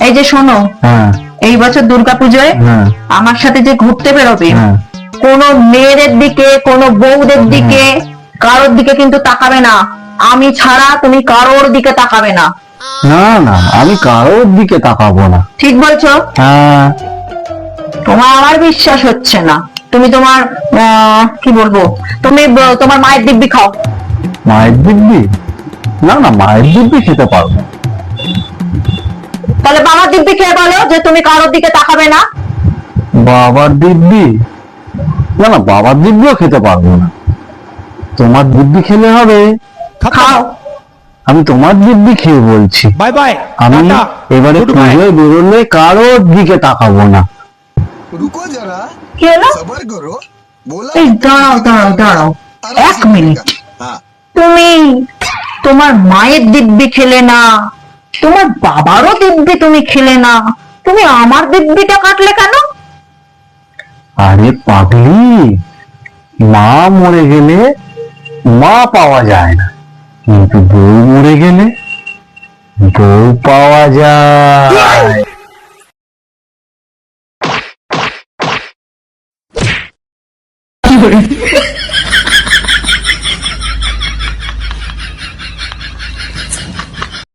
এই যে শোনো, হ্যাঁ এই বছর দুর্গাপুজোয় হ্যাঁ আমার সাথে যে ঘুরতে বেরোবে, হ্যাঁ কোনো মেয়েদের দিকে, কোনো বউদের দিকে, কারোর দিকে কিন্তু তাকাবে না। আমি ছাড়া তুমি কারোর দিকে তাকাবে না। না না, আমি কারোর দিকে তাকাবো না। ঠিক বলছো? হ্যাঁ। তোমার আমার বিশ্বাস হচ্ছে না। তুমি তোমার কি বলবো, তুমি তোমার মায়ের দিব্যি খাও। মায়ের দিব্যি? না না, মায়ের দিব্যি খেতে পারবো। তাহলে বাবার দিব্যি খেয়ে বলো যে তুমি কারোর দিকে তাকাবে না। বাবার দিব্যি? না না, বাবার দিব্যিও খেতে পারবো না। তোমার দিব্যি খেলে হবে। খাও। আমি তোমার দিব্যি খেয়ে বলছি। बाय बाय আমি टाटा এবারে गुड बाय পুজোয় বেরোলে কারোর দিকে তাকাবো না। रुको जरा, কি হলো? सबर करो। बोला এই দাঁড়াও দাঁড়াও দাঁড়াও, এক মিনিট। हाँ তুমি তোমার মায়ের দিব্যি খেলে না, তোমার বাবারও দিব্যি তুমি খেলে না, তুমি আমার দিব্যিটা কাটলে কেন? আরে পাগলি, মা মরে গেলে মা পাওয়া যায় না, কিন্তু বউ মরে গেলে বউ পাওয়া যায়।